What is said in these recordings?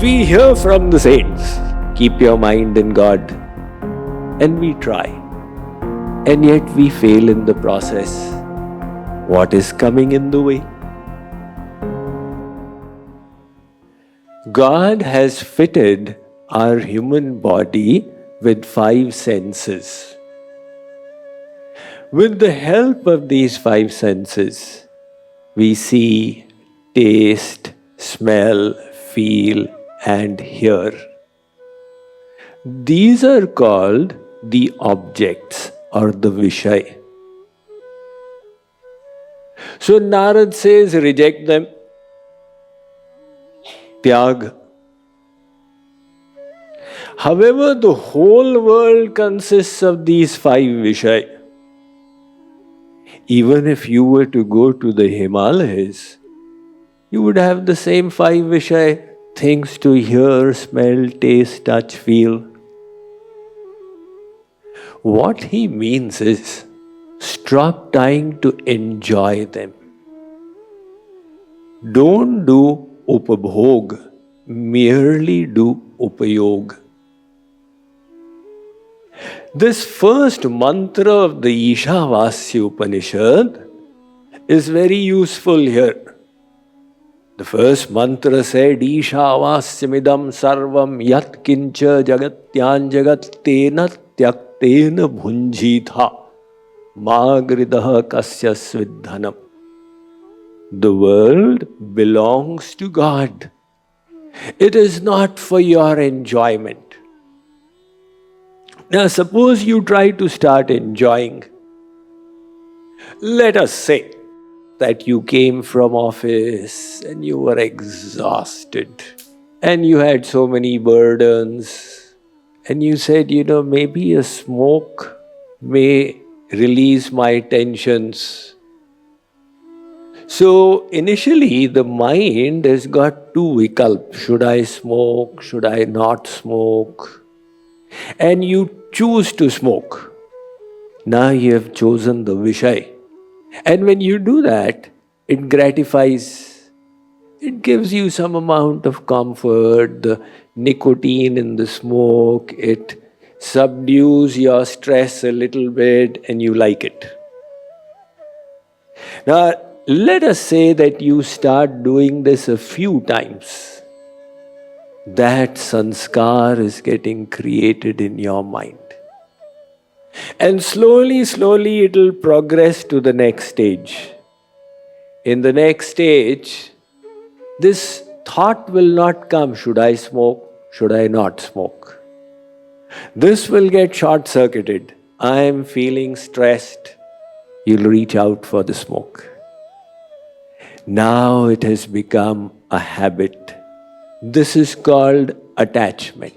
We hear from the saints, keep your mind in God, and we try. And yet we fail in the process. What is coming in the way? God has fitted our human body with 5 senses. With the help of these 5 senses, we see, taste, smell, feel, and hear. These are called the objects or the Vishay. So Narad says, reject them. Tyag. However, the whole world consists of these 5 Vishay. Even if you were to go to the Himalayas, you would have the same 5 Vishay, things to hear, smell, taste, touch, feel. What he means is, stop trying to enjoy them. Don't do upabhog, merely do upayog. This first mantra of the Ishavasya Upanishad is very useful here. The first mantra said, Ishavasyamidam sarvam yat kincha jagatyan jagattena tyaktena bhunjitha magridaha kasya svidhanam. The world belongs to God. It is not for your enjoyment. Now suppose you try to start enjoying. Let us say that you came from office and you were exhausted and you had so many burdens and you said, maybe a smoke may release my tensions. So initially the mind has got 2 vikalp. Should I smoke? Should I not smoke? And you choose to smoke. Now you have chosen the Vishay. And when you do that, it gratifies. It gives you some amount of comfort. The nicotine in the smoke, it subdues your stress a little bit and you like it. Now, let us say that you start doing this a few times. That sanskar is getting created in your mind. And slowly it will progress to the next stage. In the next stage, this thought will not come, should I smoke, should I not smoke? This will get short-circuited. I am feeling stressed. You'll reach out for the smoke. Now it has become a habit. This is called attachment.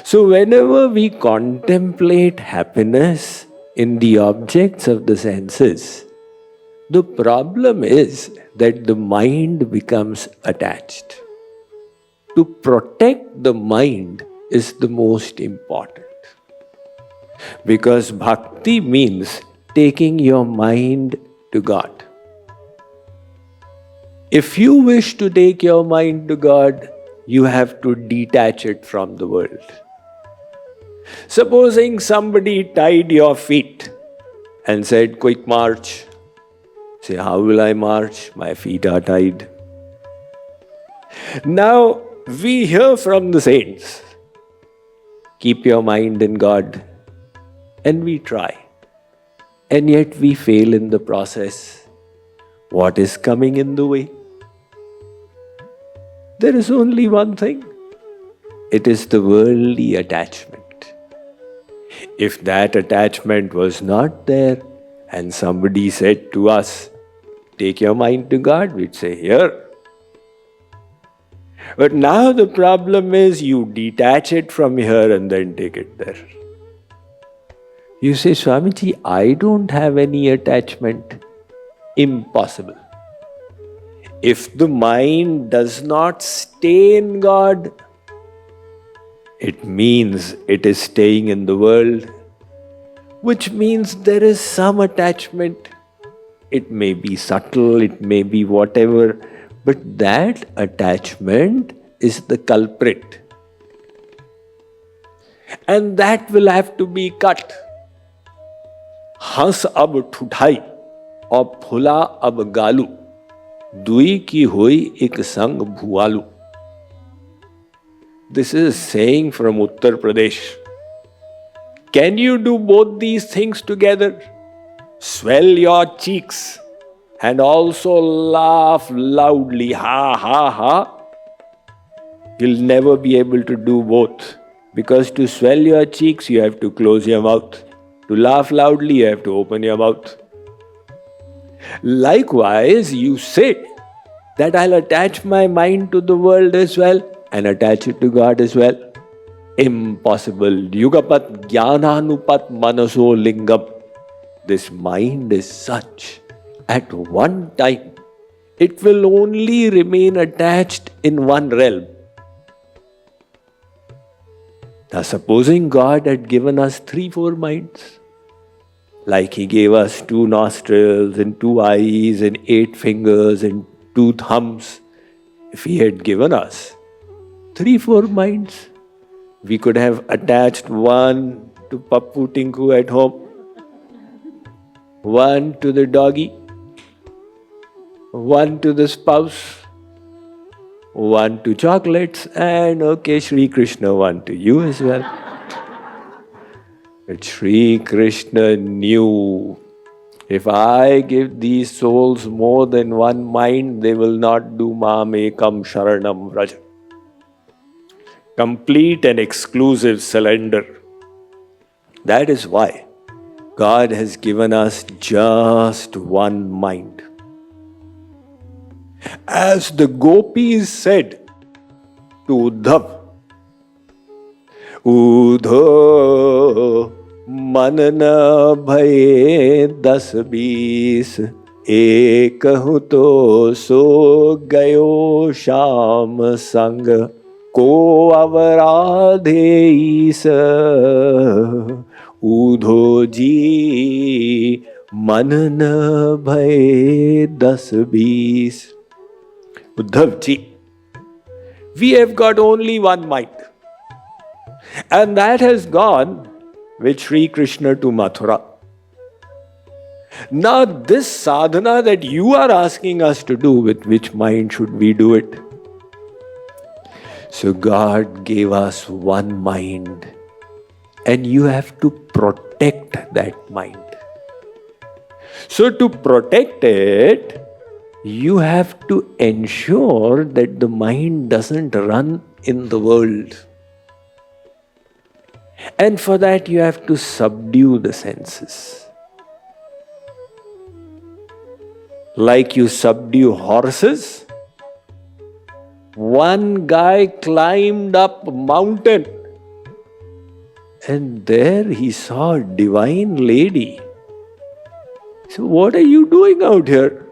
So whenever we contemplate happiness in the objects of the senses, the problem is that the mind becomes attached. To protect the mind is the most important. Because bhakti means taking your mind to God. If you wish to take your mind to God, you have to detach it from the world. Supposing somebody tied your feet and said, quick march. Say, how will I march? My feet are tied. Now, we hear from the saints, keep your mind in God, and we try. And yet we fail in the process. What is coming in the way? There is only one thing. It is the worldly attachment. If that attachment was not there and somebody said to us, take your mind to God, we'd say, here. But now the problem is you detach it from here and then take it there. You say, Swamiji, I don't have any attachment. Impossible. If the mind does not stay in God, it means it is staying in the world, which means there is some attachment. It may be subtle, it may be whatever, but that attachment is the culprit. And that will have to be cut. हंस अब ठुठाई और फुला अब गालू, दुई की हुई एक संग भुआलू. This is a saying from Uttar Pradesh. Can you do both these things together? Swell your cheeks and also laugh loudly. Ha ha ha. You'll never be able to do both. Because to swell your cheeks, you have to close your mouth. To laugh loudly, you have to open your mouth. Likewise, you say that I'll attach my mind to the world as well and attach it to God as well. Impossible. Yugapat jnananupat manaso lingam. This mind is such. At one time, it will only remain attached in one realm. Now, supposing God had given us 3-4 minds, like He gave us 2 nostrils and 2 eyes and 8 fingers and 2 thumbs, if He had given us 3-4 minds, we could have attached one to Pappu Tinku at home, one to the doggy, one to the spouse, one to chocolates, and okay, Sri Krishna, one to you as well. But Sri Krishna knew, if I give these souls more than one mind, they will not do Mam Ekam Sharanam Vraja. Complete and exclusive surrender. That is why God has given us just one mind. As the gopis said to Uddhav, Udho manana bhaye 10-20, ekahu to so gayo sham sang, ko avaradhe isa, Udho ji manana bhaye 10-20. Uddhav ji, we have got only one mind. And that has gone with Sri Krishna to Mathura. Now this sadhana that you are asking us to do, with which mind should we do it? So God gave us one mind, and you have to protect that mind. So to protect it, you have to ensure that the mind doesn't run in the world. And for that you have to subdue the senses. Like you subdue horses. One guy climbed up a mountain, and there he saw a divine lady. So, what are you doing out here?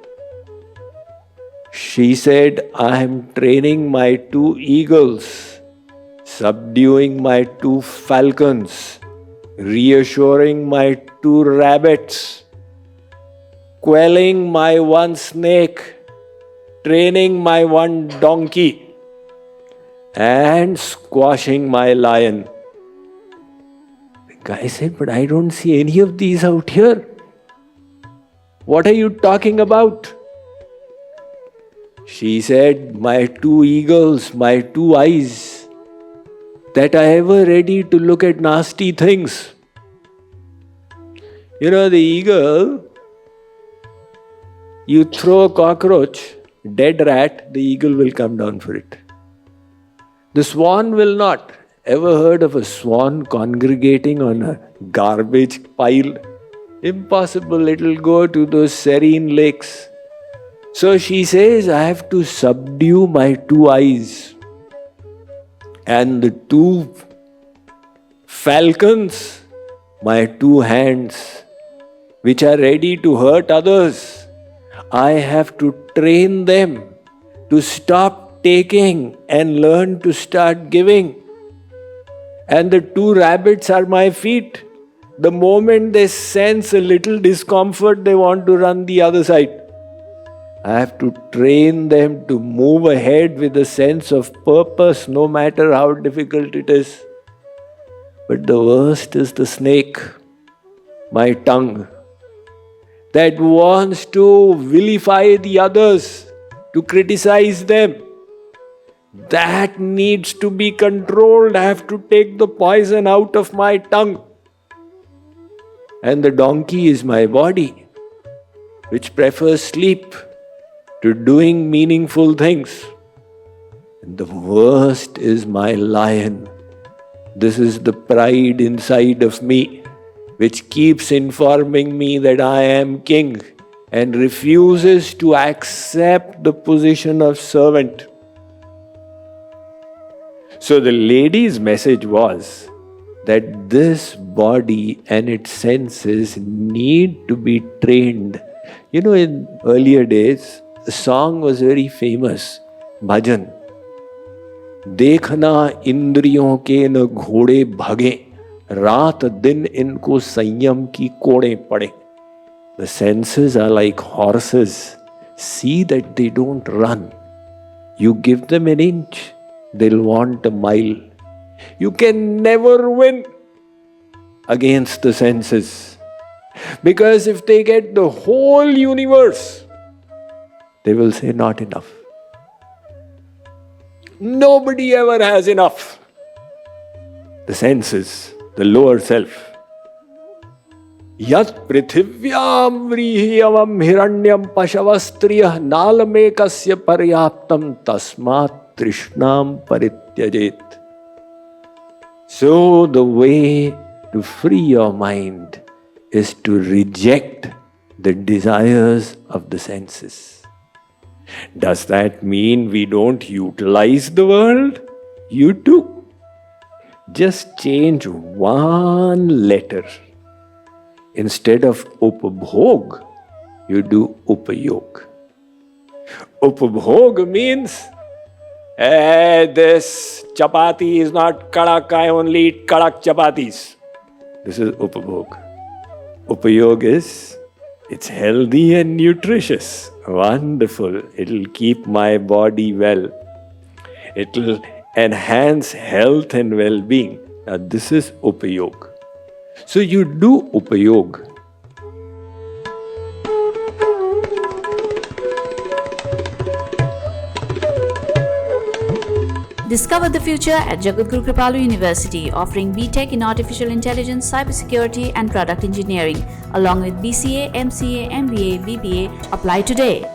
She said, I am training my 2 eagles, subduing my 2 falcons, reassuring my 2 rabbits, quelling my 1 snake, training my 1 donkey, and squashing my lion. The guy said, but I don't see any of these out here. What are you talking about? She said, my 2 eagles, my 2 eyes, that are ever ready to look at nasty things. You know, the eagle, you throw a cockroach, dead rat, the eagle will come down for it. The swan will not. Ever heard of a swan congregating on a garbage pile? Impossible, it will go to those serene lakes. So she says, I have to subdue my 2 eyes and the 2 falcons, my 2 hands, which are ready to hurt others. I have to train them to stop taking and learn to start giving. And the 2 rabbits are my feet. The moment they sense a little discomfort, they want to run the other side. I have to train them to move ahead with a sense of purpose, no matter how difficult it is. But the worst is the snake, my tongue, that wants to vilify the others, to criticize them. That needs to be controlled. I have to take the poison out of my tongue. And the donkey is my body, which prefers sleep to doing meaningful things. And the worst is my lion. This is the pride inside of me, which keeps informing me that I am king and refuses to accept the position of servant. So the lady's message was that this body and its senses need to be trained. You know, in earlier days, the song was very famous, bhajan. देखना इंद्रियों के न घोड़े भगे, रात दिन इनको संयम की कोड़े पड़े. The senses are like horses. See that they don't run. You give them an inch, they'll want a mile. You can never win against the senses. Because if they get the whole universe, they will say not enough. Nobody ever has enough. The senses, the lower self. Yat prithivyam vrihiyavam hiranyam pashavasтрiyah nalamekasya paryaptam tasmat trishnam parityajet. So the way to free your mind is to reject the desires of the senses. Does that mean we don't utilize the world? You do. Just change one letter. Instead of upabhog, you do upayog. Upabhog means, this chapati is not kadak, I only eat kadak chapatis. This is upabhog. Upayog is, it's healthy and nutritious. Wonderful. It'll keep my body well. It'll enhance health and well-being. Now this is upayog. So you do upayog. Discover the future at Jagadguru Kripalu University, offering BTech in Artificial Intelligence, Cybersecurity and Product Engineering, along with BCA, MCA, MBA, BBA. Apply today.